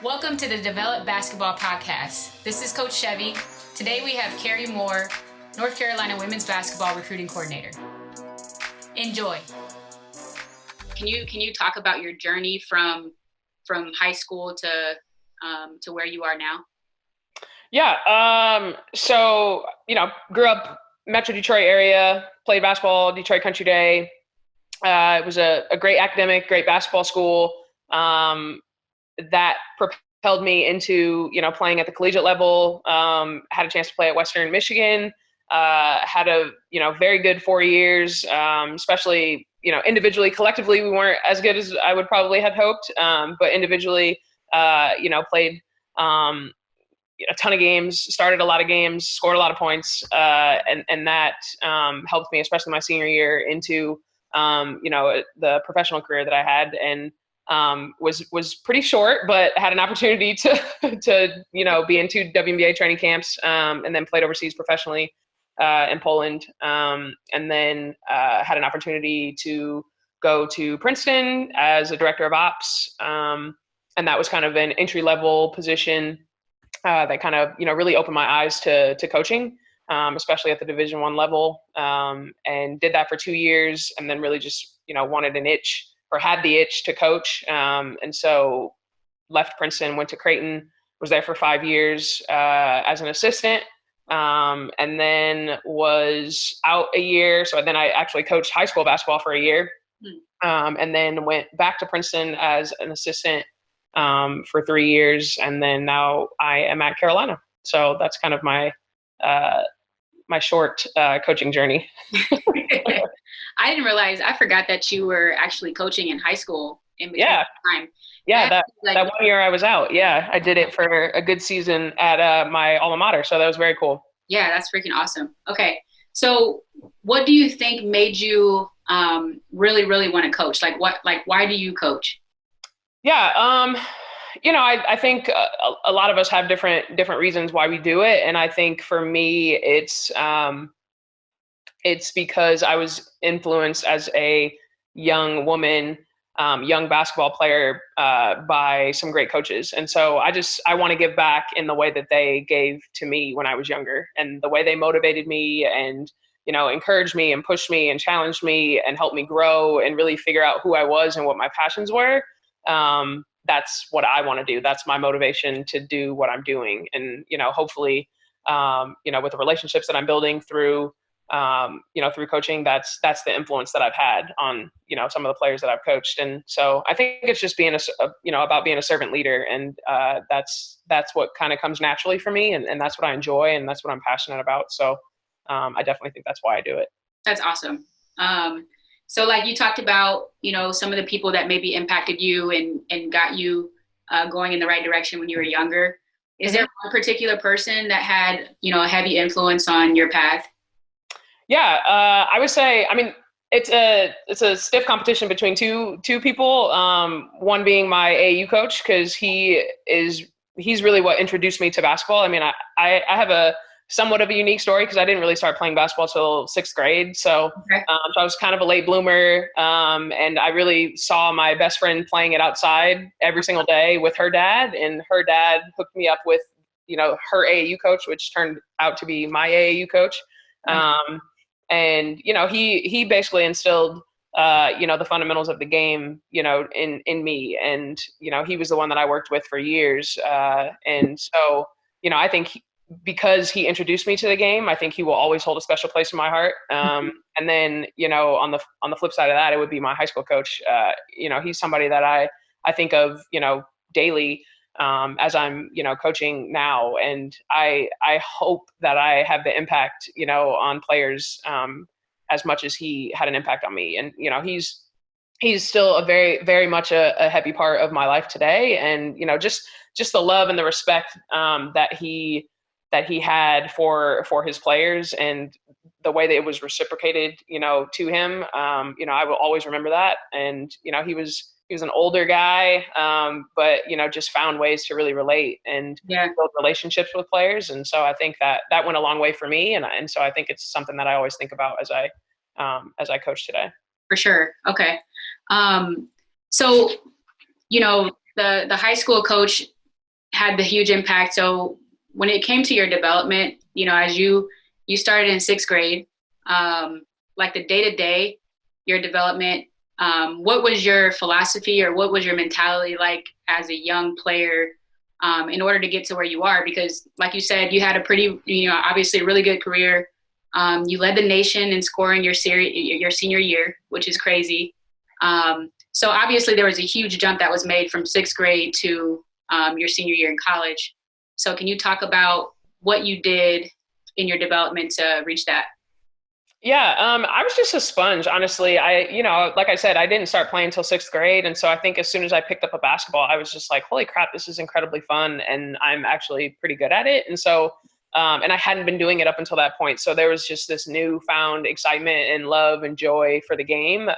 Welcome to the Develop Basketball Podcast. This is Coach Chevy. Today we have Carrie Moore, North Carolina Women's Basketball Recruiting Coordinator. Enjoy. Can you talk about your journey from high school to where you are now? Yeah. Grew up Metro Detroit area, played basketball, Detroit Country Day. It was a great academic, great basketball school. That propelled me into, playing at the collegiate level. Had a chance to play at Western Michigan. Had a, very good 4 years, especially, individually. Collectively, we weren't as good as I would probably have hoped. But individually, played a ton of games, started a lot of games, scored a lot of points. And that helped me, especially my senior year, into, the professional career that I had. And was pretty short, but had an opportunity to be in 2 WNBA training camps, and then played overseas professionally in Poland, and then had an opportunity to go to Princeton as a director of ops, and that was kind of an entry level position that kind of really opened my eyes to coaching, especially at the Division I level, and did that for 2 years, and then really just wanted an itch, or had the itch to coach. And so left Princeton, went to Creighton, was there for 5 years as an assistant, and then was out a year. So then I actually coached high school basketball for a year, and then went back to Princeton as an assistant for 3 years. And then now I am at Carolina. So that's kind of my short coaching journey. I didn't realize, I forgot that you were actually coaching in high school in between time. Yeah, that 1 year I was out. Yeah, I did it for a good season at my alma mater. So that was very cool. Yeah, that's freaking awesome. Okay. So what do you think made you really, really want to coach? Why do you coach? Yeah. I think a lot of us have different reasons why we do it. And I think for me, it's because I was influenced as a young woman, young basketball player, by some great coaches. And so I want to give back in the way that they gave to me when I was younger, and the way they motivated me and, encouraged me and pushed me and challenged me and helped me grow and really figure out who I was and what my passions were. That's what I want to do. That's my motivation to do what I'm doing. And, hopefully, with the relationships that I'm building through coaching, that's the influence that I've had on, some of the players that I've coached. And so I think it's just being about being a servant leader. And that's what kind of comes naturally for me. And that's what I enjoy. And that's what I'm passionate about. So I definitely think that's why I do it. That's awesome. So like you talked about, some of the people that maybe impacted you and got you going in the right direction when you were younger. Is there one particular person that had, a heavy influence on your path? Yeah, I would say, it's a stiff competition between two people. One being my AAU coach, because he's really what introduced me to basketball. I have a somewhat of a unique story because I didn't really start playing basketball till 6th grade. So, okay. So I was kind of a late bloomer, and I really saw my best friend playing it outside every single day with her dad, and her dad hooked me up with, her AAU coach, which turned out to be my AAU coach. And, he basically instilled, the fundamentals of the game, in me. And, he was the one that I worked with for years. And so, I think because he introduced me to the game, I think he will always hold a special place in my heart. And then, on the flip side of that, it would be my high school coach. He's somebody that I think of, daily, as I'm, coaching now. And I hope that I have the impact, on players, as much as he had an impact on me. And, he's still a very, very much a heavy part of my life today. And, just the love and the respect, that he had for his players, and the way that it was reciprocated, to him, I will always remember that. And, he was an older guy, but, just found ways to really relate and build relationships with players. And so I think that went a long way for me. And so I think it's something that I always think about as I coach today. For sure. Okay. So, the high school coach had the huge impact. So when it came to your development, as you started in sixth grade, like the day to day, your development, what was your philosophy or what was your mentality like as a young player in order to get to where you are? Because like you said, you had a pretty, obviously really good career. You led the nation in scoring your senior year, which is crazy. So obviously there was a huge jump that was made from sixth grade to your senior year in college. So can you talk about what you did in your development to reach that? Yeah, I was just a sponge, honestly. Like I said, I didn't start playing until sixth grade. And so I think as soon as I picked up a basketball, I was just like, holy crap, this is incredibly fun. And I'm actually pretty good at it. And so, and I hadn't been doing it up until that point. So there was just this newfound excitement and love and joy for the game.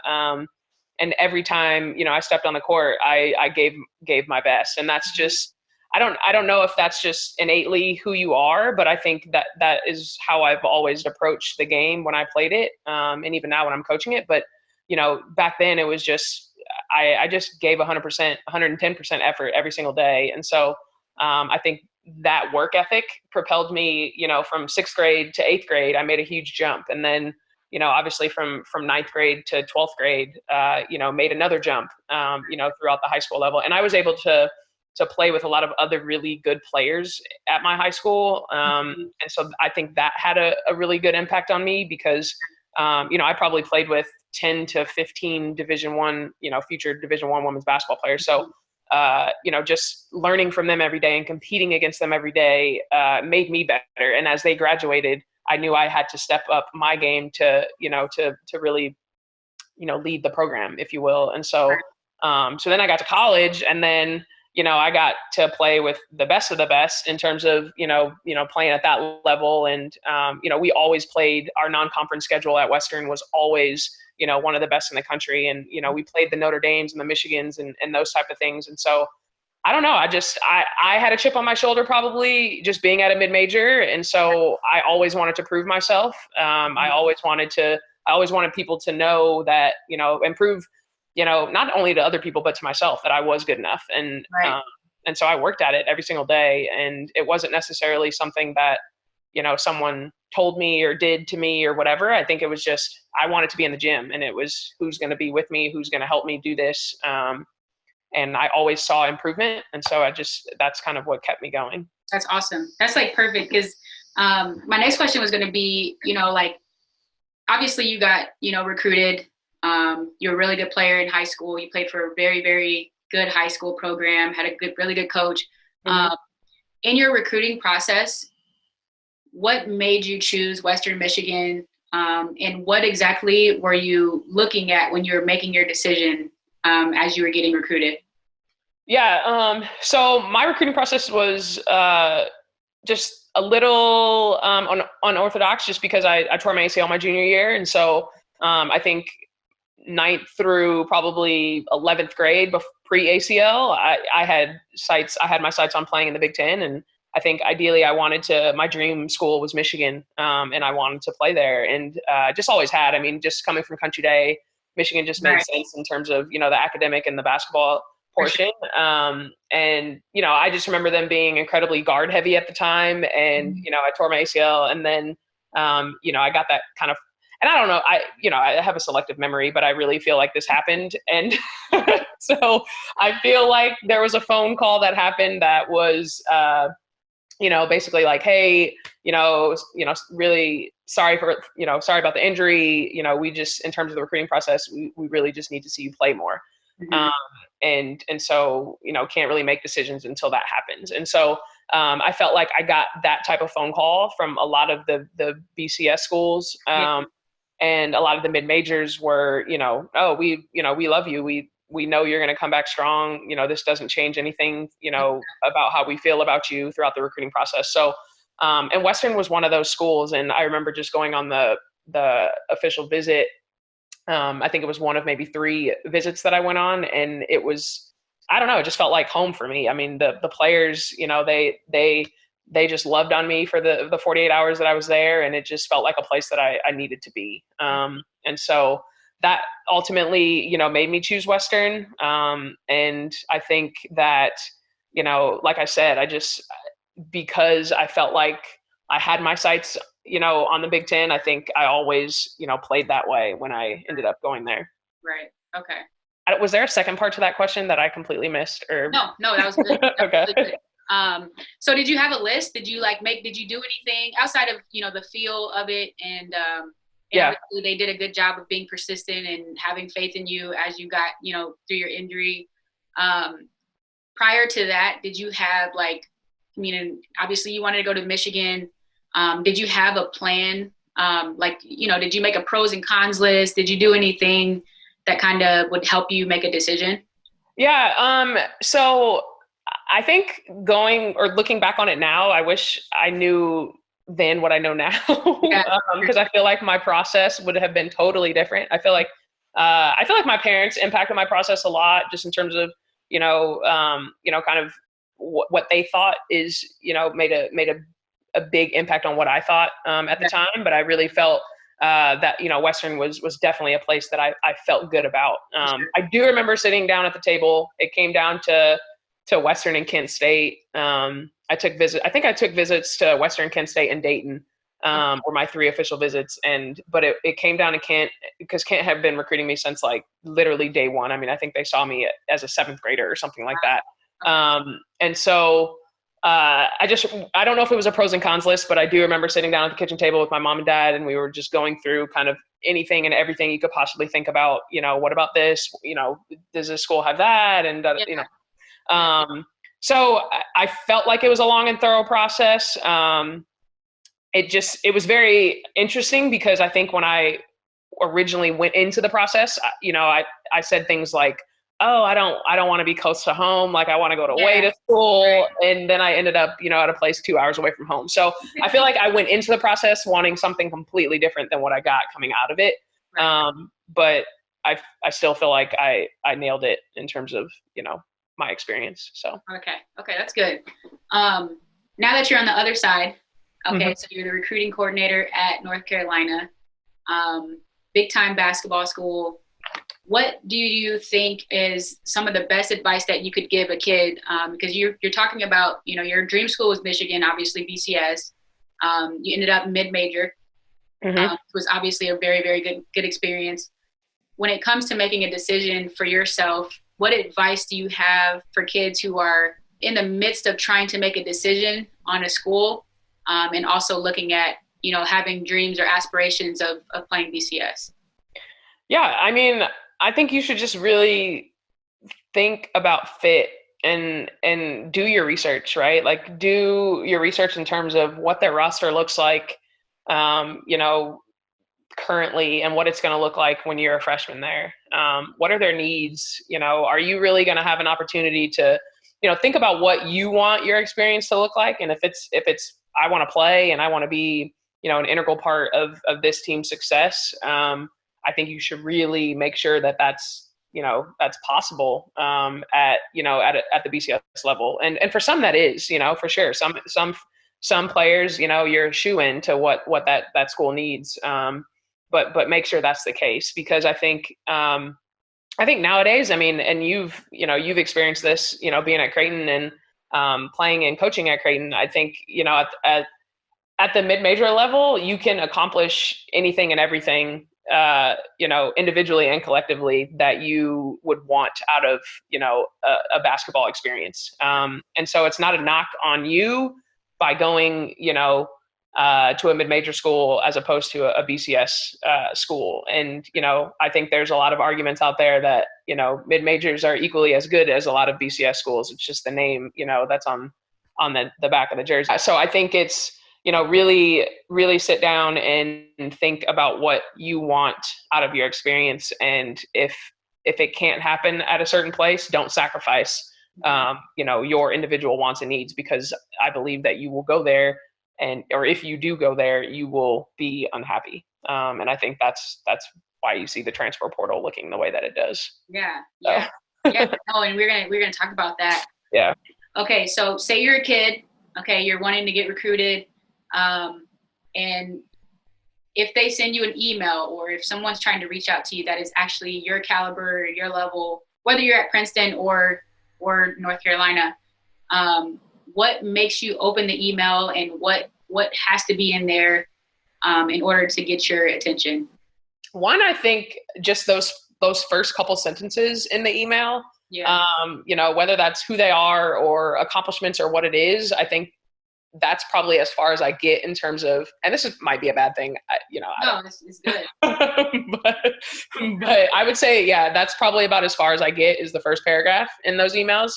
And every time, I stepped on the court, I gave my best. And that's just, I don't know if that's just innately who you are, but I think that is how I've always approached the game when I played it, and even now when I'm coaching it. But back then it was just I just gave 100%, 110% effort every single day, and so I think that work ethic propelled me. From sixth grade to eighth grade, I made a huge jump, and then obviously from ninth grade to 12th grade, made another jump, throughout the high school level, and I was able to play with a lot of other really good players at my high school. And so I think that had a really good impact on me because, I probably played with 10 to 15 Division I, future Division I women's basketball players. So, just learning from them every day and competing against them every day made me better. And as they graduated, I knew I had to step up my game to really, lead the program, if you will. And so, so then I got to college, and then, I got to play with the best of the best in terms of, playing at that level. And, we always played, our non-conference schedule at Western was always, one of the best in the country. And, we played the Notre Dames and the Michigans and those type of things. And so I don't know, I had a chip on my shoulder, probably just being at a mid-major. And so I always wanted to prove myself. I always wanted people to know that, improve, not only to other people, but to myself, that I was good enough. And, Right. And so I worked at it every single day, and it wasn't necessarily something that, someone told me or did to me or whatever. I think it was just, I wanted to be in the gym, and it was who's going to be with me, who's going to help me do this. And I always saw improvement. And so that's kind of what kept me going. That's awesome. That's like perfect. Because my next question was going to be, like, obviously you got, recruited. You're a really good player in high school. You played for a very, very good high school program, had a really good coach. Mm-hmm. In your recruiting process, what made you choose Western Michigan? And what exactly were you looking at when you were making your decision as you were getting recruited? Yeah. So my recruiting process was just a little unorthodox, just because I tore my ACL my junior year. And so I think ninth through probably 11th grade, pre-ACL, I had my sights on playing in the Big Ten. And I think ideally my dream school was Michigan, and I wanted to play there. And just always had. I mean, just coming from Country Day, Michigan just made sense in terms of, the academic and the basketball portion. And, I just remember them being incredibly guard heavy at the time. And, I tore my ACL, and then, I got that kind of, and I don't know, I have a selective memory, but I really feel like this happened. And so I feel like there was a phone call that happened that was, basically like, hey, really sorry about the injury. We just, in terms of the recruiting process, we really just need to see you play more. Mm-hmm. And so, can't really make decisions until that happens. And so, I felt like I got that type of phone call from a lot of the BCS schools. And a lot of the mid-majors were, oh, we love you. We know you're going to come back strong. This doesn't change anything, about how we feel about you throughout the recruiting process. So, and Western was one of those schools. And I remember just going on the official visit. I think it was one of maybe 3 visits that I went on, and it was, I don't know, it just felt like home for me. I mean, the players, they just loved on me for the 48 hours that I was there, and it just felt like a place that I needed to be. And so that ultimately, made me choose Western. And I think that, like I said, because I felt like I had my sights, on the Big Ten, I think I always, played that way when I ended up going there. Right. Okay. Was there a second part to that question that I completely missed? Or No, that was good. That okay. was really good. So did you have a list? Did you did you do anything outside of, the feel of it? And Yeah. obviously they did a good job of being persistent and having faith in you as you got, through your injury. Prior to that, did you have obviously you wanted to go to Michigan. Did you have a plan? Did you make a pros and cons list? Did you do anything that kind of would help you make a decision? Yeah. So I think looking back on it now, I wish I knew then what I know now, because I feel like my process would have been totally different. I feel like my parents impacted my process a lot, just in terms of, kind of what they thought is, made a big impact on what I thought at the time. But I really felt that, Western was definitely a place that I felt good about. I do remember sitting down at the table. It came down to Western and Kent State. I took visits to Western, Kent State, and Dayton, were my 3 official visits. But it came down to Kent, because Kent had been recruiting me since literally day one. I mean, I think they saw me as a 7th grader or something like that. And so I don't know if it was a pros and cons list, but I do remember sitting down at the kitchen table with my mom and dad, and we were just going through kind of anything and everything you could possibly think about. What about this? Does this school have that? And so I felt like it was a long and thorough process. It was very interesting, because I think when I originally went into the process, I said things like, oh, I don't want to be close to home. I want to go away to school. And then I ended up, at a place 2 hours away from home. So I feel like I went into the process wanting something completely different than what I got coming out of it. But I still feel like I nailed it in terms of, my experience. So. Okay. That's good. Now that you're on the other side, okay, so you're the recruiting coordinator at North Carolina, big time basketball school. What do you think is some of the best advice that you could give a kid? Because you're talking about, your dream school was Michigan, obviously BCS. You ended up mid-major, which was obviously a very, very good experience. When it comes to making a decision for yourself, what advice do you have for kids who are in the midst of trying to make a decision on a school, and also looking at, having dreams or aspirations of playing BCS? Yeah, I mean, I think you should just really think about fit and do your research, right? Do your research in terms of what their roster looks like, currently, and what it's going to look like when you're a freshman there. What are their needs? Are you really going to have an opportunity to, think about what you want your experience to look like? And if it's I want to play and I want to be, an integral part of this team's success, I think you should really make sure that that's possible at the BCS level. And for some that is, for sure. Some players, you're a shoe-in to what that school needs. But make sure that's the case, because I think nowadays, I mean, and you've experienced this, being at Creighton and playing and coaching at Creighton. I think, at the mid-major level, you can accomplish anything and everything, individually and collectively, that you would want out of, a basketball experience. And so it's not a knock on you by going, to a mid-major school as opposed to a BCS school. And, I think there's a lot of arguments out there that, mid-majors are equally as good as a lot of BCS schools. It's just the name, that's on the back of the jersey. So I think it's, really, really sit down and think about what you want out of your experience. And if it can't happen at a certain place, don't sacrifice, your individual wants and needs, because I believe that you will go there, or if you do go there, you will be unhappy. And I think that's why you see the transfer portal looking the way that it does. Yeah. Oh, and we're gonna talk about that. Yeah. Okay, so say you're a kid. Okay, you're wanting to get recruited. And if they send you an email, or if someone's trying to reach out to you that is actually your caliber, your level, whether you're at Princeton or North Carolina, What makes you open the email, and what has to be in there in order to get your attention? One, I think just those first couple sentences in the email, whether that's who they are or accomplishments or what it is, I think that's probably as far as I get in terms of, and might be a bad thing, No, it's good. but I would say, that's probably about as far as I get, is the first paragraph in those emails.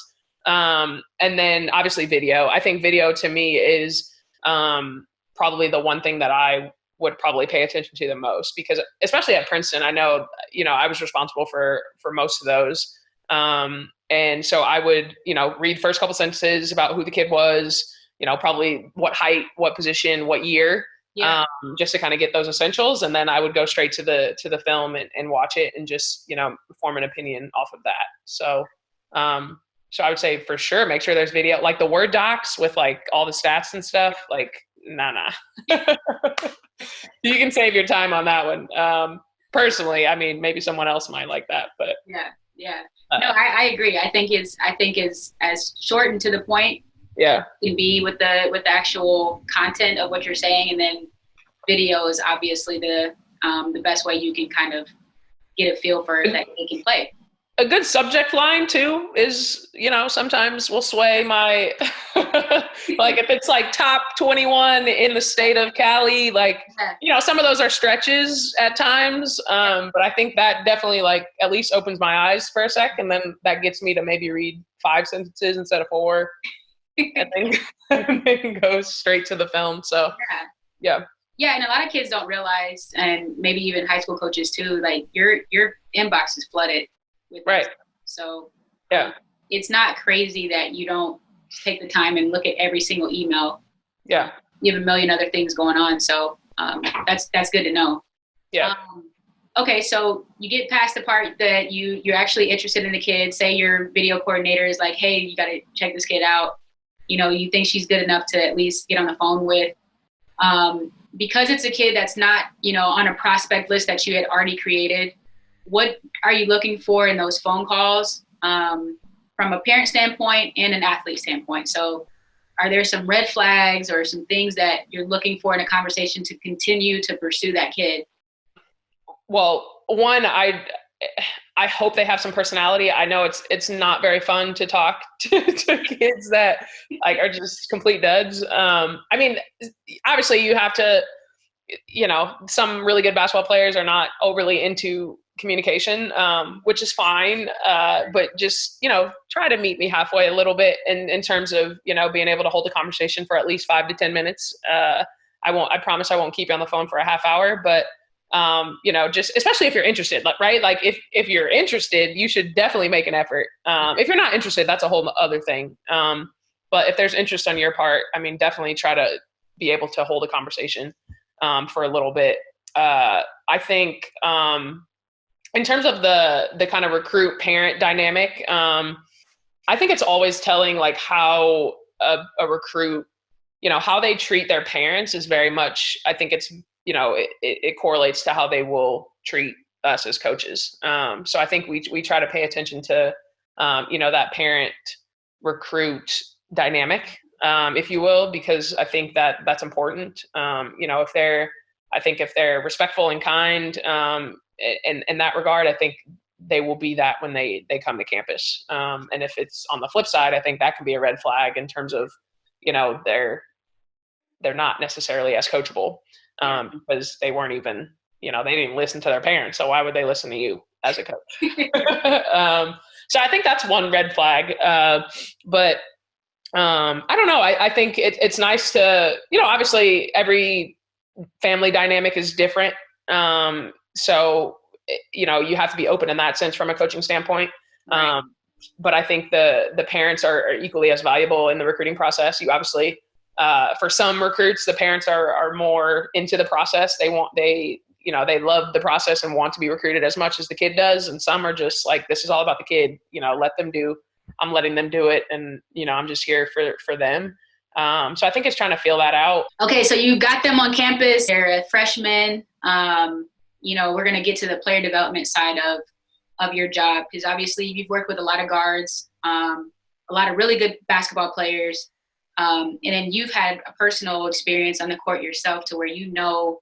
And then obviously video. I think video to me is probably the one thing that I would probably pay attention to the most, because especially at Princeton, I know, I was responsible for most of those. And so I would, read first couple sentences about who the kid was, probably what height, what position, what year, just to kind of get those essentials. And then I would go straight to the film and watch it and just, form an opinion off of that. So, so I would say for sure, make sure there's video, like the Word docs with like all the stats and stuff, like, nah. You can save your time on that one. Personally, I mean, maybe someone else might like that, but yeah. No, I agree. I think it's as short and to the point. Yeah. Can be with the actual content of what you're saying, and then video is obviously the best way you can kind of get a feel for that they can play. A good subject line too is, sometimes will sway my, like if it's like top 21 in the state of Cali, like, some of those are stretches at times. But I think that definitely like at least opens my eyes for a sec. And then that gets me to maybe read 5 sentences instead of 4 and then go straight to the film. So yeah. Yeah, and a lot of kids don't realize, and maybe even high school coaches too, like your inbox is flooded with right. This. So it's not crazy that you don't take the time and look at every single email. Yeah. You have a million other things going on, so that's good to know. Yeah. Okay, so you get past the part that you're actually interested in the kid. Say your video coordinator is like, hey, you got to check this kid out. You think she's good enough to at least get on the phone with. Because it's a kid that's not, on a prospect list that you had already created, what are you looking for in those phone calls from a parent standpoint and an athlete standpoint? So are there some red flags or some things that you're looking for in a conversation to continue to pursue that kid? Well, one, I hope they have some personality. I know it's not very fun to talk to kids that like are just complete duds. I mean, obviously you have to, some really good basketball players are not overly into communication, which is fine. But just, try to meet me halfway a little bit in terms of, being able to hold a conversation for at least 5 to 10 minutes. I promise I won't keep you on the phone for a half hour, but just especially if you're interested, right? Like if you're interested, you should definitely make an effort. If you're not interested, that's a whole other thing. But if there's interest on your part, I mean, definitely try to be able to hold a conversation for a little bit. I think in terms of the kind of recruit parent dynamic, I think it's always telling like how a recruit, how they treat their parents is very much, I think it's, it correlates to how they will treat us as coaches. So I think we try to pay attention to, that parent recruit dynamic, if you will, because I think that's important. If they're respectful and kind, in that regard, I think they will be that when they come to campus. And if it's on the flip side, I think that can be a red flag in terms of, they're not necessarily as coachable. Because they weren't even, they didn't even listen to their parents. So why would they listen to you as a coach? So I think that's one red flag. But I don't know. I think it's nice to, obviously every family dynamic is different. So, you have to be open in that sense from a coaching standpoint. Right. But I think the parents are equally as valuable in the recruiting process. You obviously, for some recruits, the parents are more into the process. They love the process and want to be recruited as much as the kid does. And some are just like, this is all about the kid, I'm letting them do it. And, I'm just here for them. So I think it's trying to feel that out. Okay. So you got them on campus. They're a freshman. We're going to get to the player development side of your job, because obviously you've worked with a lot of guards. a lot of really good basketball players. And then you've had a personal experience on the court yourself to where you know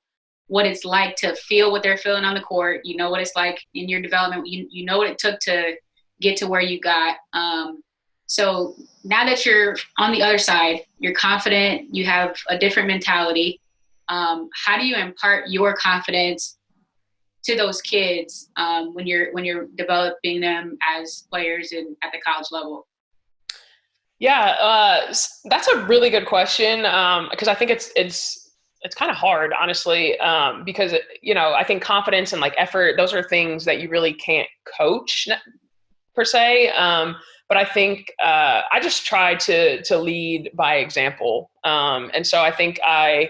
what it's like to feel what they're feeling on the court. You know what it's like in your development. You know what it took to get to where you got. So now that you're on the other side, you're confident, you have a different mentality. How do you impart your confidence to those kids when you're developing them as players at the college level? Yeah, that's a really good question, because I think it's kind of hard, honestly, because I think confidence and like effort, those are things that you really can't coach per se. But I think I just try to lead by example, and so I think I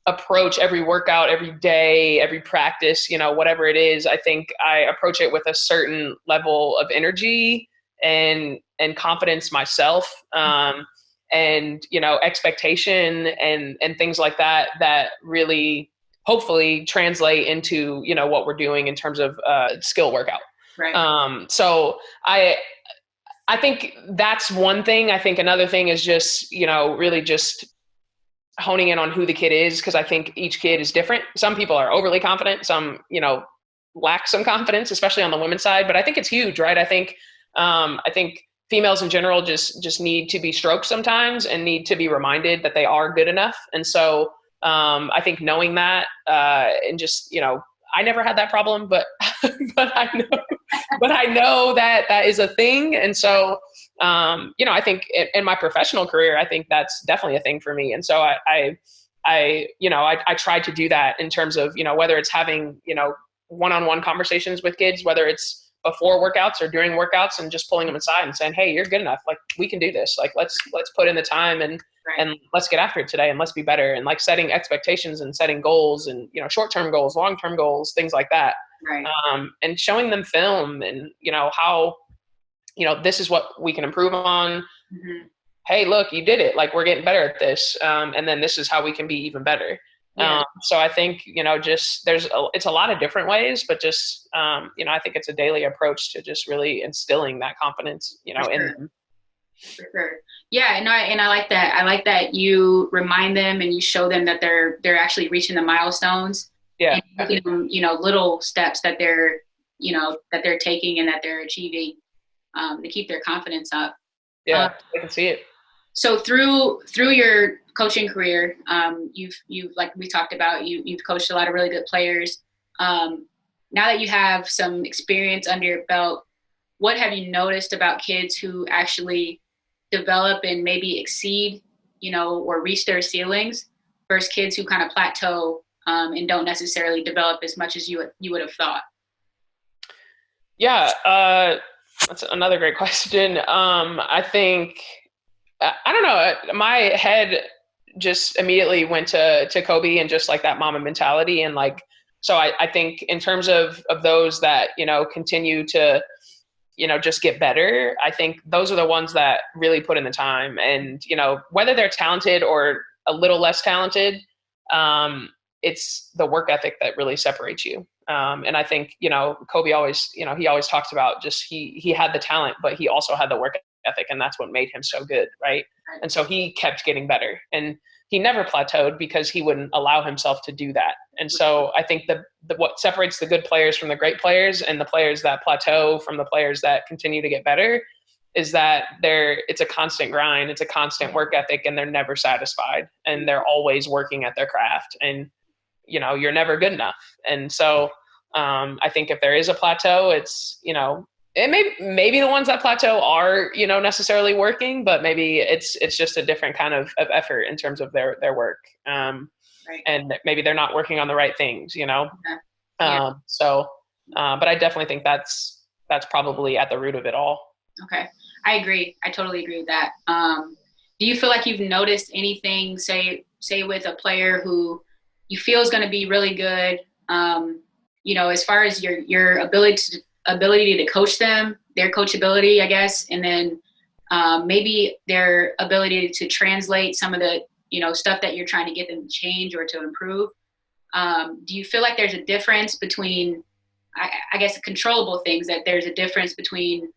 approach every workout, every day, every practice, whatever it is. I think I approach it with a certain level of energy and confidence myself, and expectation and things like that really hopefully translate into what we're doing in terms of skill workout. Right. So I think that's one thing. I think another thing is just really just honing in on who the kid is, because I think each kid is different. Some people are overly confident, some lack some confidence, especially on the women's side. But I think it's huge, right? I think females in general just need to be stroked sometimes and need to be reminded that they are good enough. And so I think knowing that, and just I never had that problem, but I know that is a thing. And so I think in my professional career, I think that's definitely a thing for me. And so I tried to do that in terms of whether it's having one-on-one conversations with kids, whether it's before workouts or during workouts, and just pulling them aside and saying, hey, you're good enough. Like, we can do this. Like, let's put in the time and let's get after it today, and let's be better. And like setting expectations and setting goals, and short-term goals, long-term goals, things like that. Right. And showing them film and how this is what we can improve on. Mm-hmm. Hey, look, you did it. Like, we're getting better at this. And then this is how we can be even better. Yeah. So I think, just it's a lot of different ways, but just, I think it's a daily approach to just really instilling that confidence, in them. For sure. Yeah. And I like that. I like that you remind them and you show them that they're actually reaching the milestones. Yeah. And giving them, little steps that they're taking and that they're achieving, to keep their confidence up. Yeah. I can see it. So through your coaching career, you've like we talked about, you've coached a lot of really good players. Now that you have some experience under your belt, what have you noticed about kids who actually develop and maybe exceed, or reach their ceilings, versus kids who kind of plateau and don't necessarily develop as much as you would have thought? Yeah, that's another great question. I think, I don't know, my head just immediately went to Kobe and just like that mama mentality. And like, so I think in terms of those that, continue to, just get better, I think those are the ones that really put in the time. And, whether they're talented or a little less talented, it's the work ethic that really separates you. And I think, Kobe always, he always talks about just, he had the talent, but he also had the work ethic, and that's what made him so good. Right. And so he kept getting better, and he never plateaued because he wouldn't allow himself to do that. And so I think what separates the good players from the great players, and the players that plateau from the players that continue to get better, is that it's a constant grind. It's a constant work ethic, and they're never satisfied, and they're always working at their craft, and you're never good enough. And so I think if there is a plateau, it's, and maybe the ones that plateau are, necessarily working, but maybe it's just a different kind of effort in terms of their work. Right. And maybe they're not working on the right things, Yeah. But I definitely think that's probably at the root of it all. Okay. I agree. I totally agree with that. Do you feel like you've noticed anything, say with a player who you feel is going to be really good, as far as your ability to coach them, their coachability, I guess, and then maybe their ability to translate some of the, stuff that you're trying to get them to change or to improve? Do you feel like there's a difference between, I guess, controllable things, that there's a difference between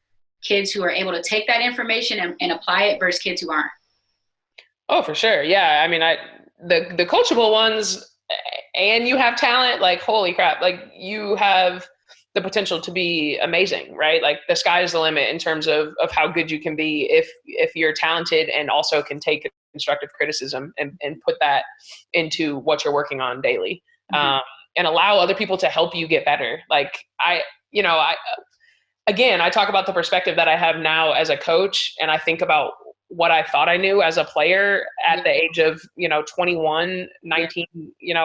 kids who are able to take that information and apply it versus kids who aren't? Oh, for sure. Yeah. I mean, the coachable ones, and you have talent, like, holy crap, like you have the potential to be amazing, right? Like the sky is the limit in terms of how good you can be if you're talented and also can take constructive criticism and put that into what you're working on daily. Mm-hmm. And allow other people to help you get better. Like again, I talk about the perspective that I have now as a coach, and I think about what I thought I knew as a player at the age of, 21, 19,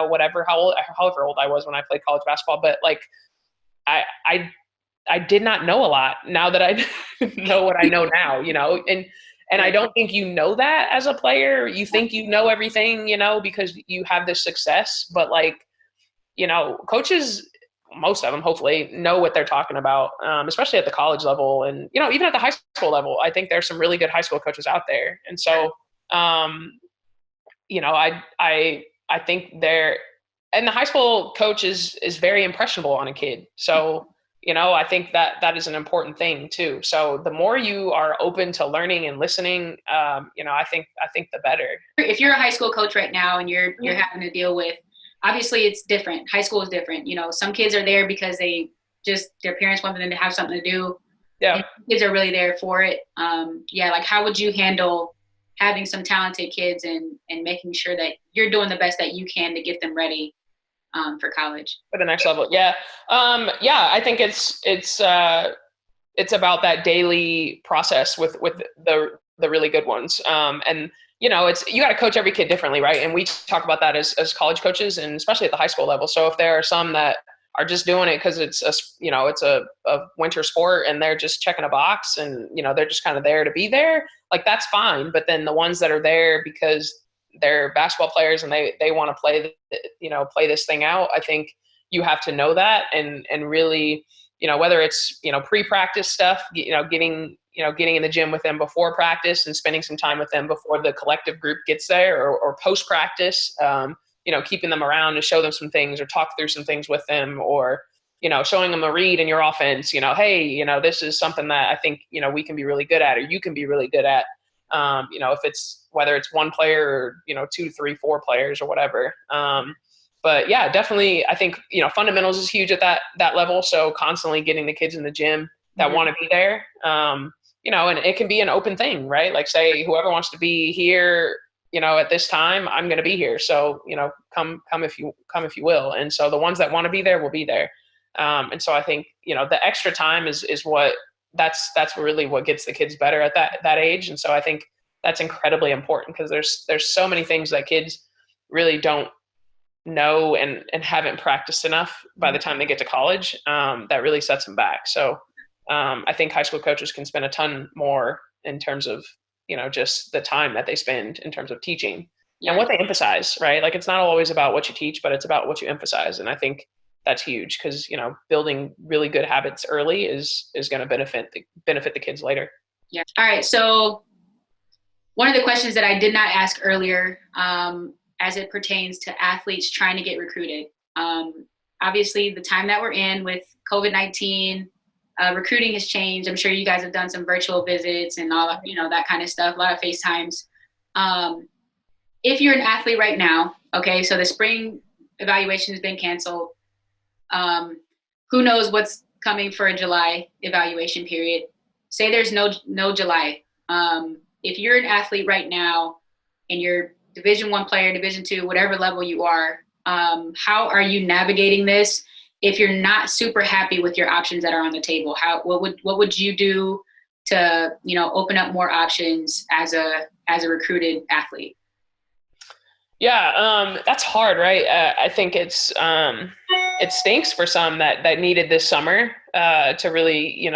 whatever, however old I was when I played college basketball. But like, I did not know a lot now that I know what I know now, and I don't think you know that as a player. You think you know everything, because you have this success, but like, coaches, most of them hopefully know what they're talking about, especially at the college level. And, even at the high school level, I think there's some really good high school coaches out there. And so, I think and the high school coach is very impressionable on a kid. So, I think that is an important thing too. So the more you are open to learning and listening, I think the better. If you're a high school coach right now and you're having to deal with, obviously it's different. High school is different. Some kids are there because their parents want them to have something to do. Yeah. And kids are really there for it. Like how would you handle having some talented kids and making sure that you're doing the best that you can to get them ready for college? For the next level. Yeah. I think it's about that daily process with the really good ones. And you got to coach every kid differently, right? And we talk about that as college coaches, and especially at the high school level. So if there are some that are just doing it because it's a winter sport and they're just checking a box and they're just kind of there to be there, like that's fine. But then the ones that are there because they're basketball players and they want to play this thing out, I think you have to know that and really, whether it's pre-practice stuff, getting in the gym with them before practice and spending some time with them before the collective group gets there, or post practice, keeping them around to show them some things or talk through some things with them, or showing them a read in your offense, hey, this is something that I think we can be really good at, or you can be really good at, if it's whether it's one player or 2, 3, 4 players or whatever. But yeah, definitely, I think fundamentals is huge at that level. So constantly getting the kids in the gym that want to be there, and it can be an open thing, right? Like say whoever wants to be here, at this time, I'm going to be here. So come if you will. And so the ones that want to be there will be there. And so I think the extra time is what that's really what gets the kids better at that age. And so I think that's incredibly important because there's so many things that kids really don't know and haven't practiced enough by the time they get to college, that really sets them back. So I think high school coaches can spend a ton more in terms of just the time that they spend in terms of teaching and what they emphasize, right? Like it's not always about what you teach, but it's about what you emphasize. And I think that's huge because building really good habits early is going to benefit the kids later. Yeah. All right. So one of the questions that I did not ask earlier, as it pertains to athletes trying to get recruited. Obviously, the time that we're in with COVID-19, recruiting has changed. I'm sure you guys have done some virtual visits and all of, that kind of stuff, a lot of FaceTimes. If you're an athlete right now, okay, so the spring evaluation has been canceled. Who knows what's coming for a July evaluation period? Say there's no July. If you're an athlete right now and you're Division I player, Division II, whatever level you are, how are you navigating this? If you're not super happy with your options that are on the table, what would you do to open up more options as a recruited athlete? Yeah, that's hard, right? I think it stinks for some that needed this summer to really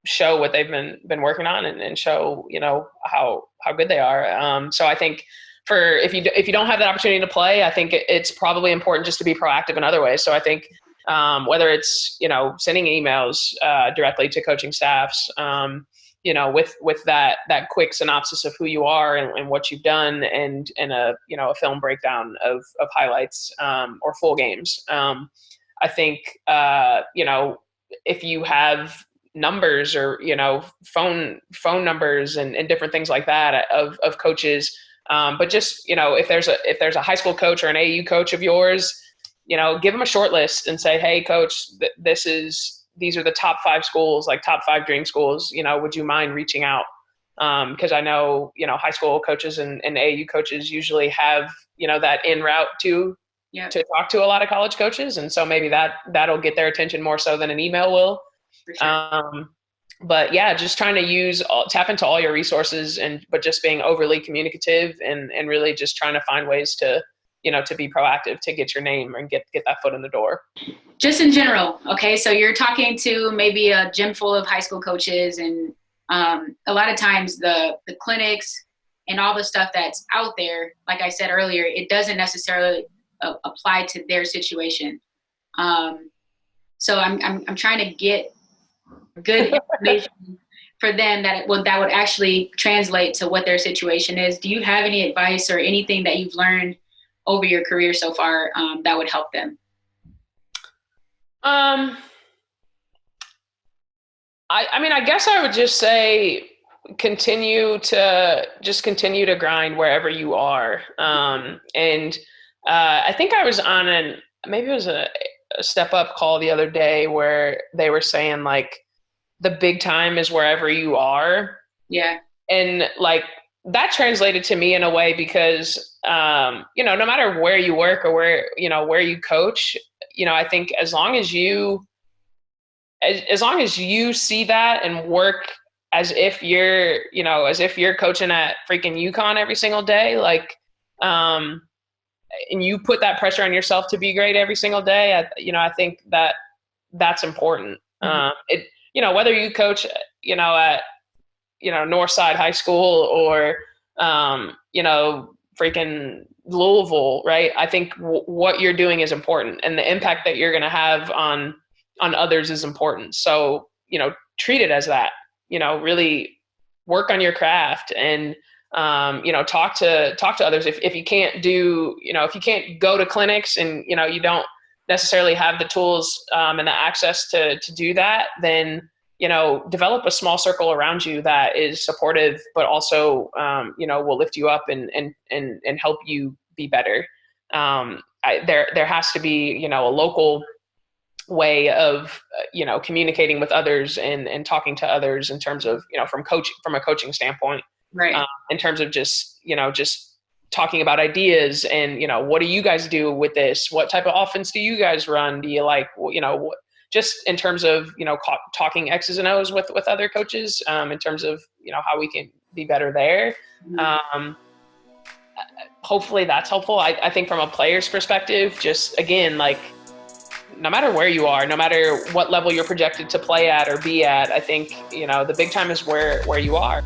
show what they've been working on and show how good they are. So I think if you don't have that opportunity to play, I think it's probably important just to be proactive in other ways. So I think whether it's sending emails directly to coaching staffs, with that quick synopsis of who you are and what you've done, and a film breakdown of highlights or full games. I think if you have numbers or, phone numbers and different things like that of coaches. But just, if there's a high school coach or an AU coach of yours, give them a short list and say, hey coach, these are the top 5 schools, like top 5 dream schools, would you mind reaching out? Cause I know, high school coaches and AU coaches usually have, that in route to talk to a lot of college coaches. And so maybe that'll get their attention more so than an email will. For sure. But yeah, just trying to tap into all your resources but just being overly communicative and really just trying to find ways to, to be proactive, to get your name and get that foot in the door. Just in general. Okay. So you're talking to maybe a gym full of high school coaches, and a lot of times the clinics and all the stuff that's out there, like I said earlier, it doesn't necessarily apply to their situation. So I'm trying to get good information for them that would actually translate to what their situation is. Do you have any advice or anything that you've learned over your career so far that would help them? I guess I would just say continue to grind wherever you are. And I think I was on maybe it was a Step Up call the other day where they were saying like the big time is wherever you are. Yeah. And like that translated to me in a way because, no matter where you work or where you coach, I think as long as you see that and work as if you're coaching at freaking UConn every single day, like, and you put that pressure on yourself to be great every single day, I think that's important. Mm-hmm. Whether you coach, at, Northside High School or, freaking Louisville, right? I think what you're doing is important, and the impact that you're going to have on others is important. So, treat it as that, really work on your craft and, talk to others. If you can't if you can't go to clinics and, you don't necessarily have the tools, and the access to do that, then, develop a small circle around you that is supportive, but also, will lift you up and help you be better. There has to be, a local way of, communicating with others and talking to others in terms of, from a coaching standpoint, right. In terms of just talking about ideas and, what do you guys do with this? What type of offense do you guys run? Do you like, just in terms of, talking X's and O's with other coaches, in terms of, how we can be better there. Mm-hmm. Hopefully that's helpful. I think from a player's perspective, just again, like, no matter where you are, no matter what level you're projected to play at or be at, I think, the big time is where you are.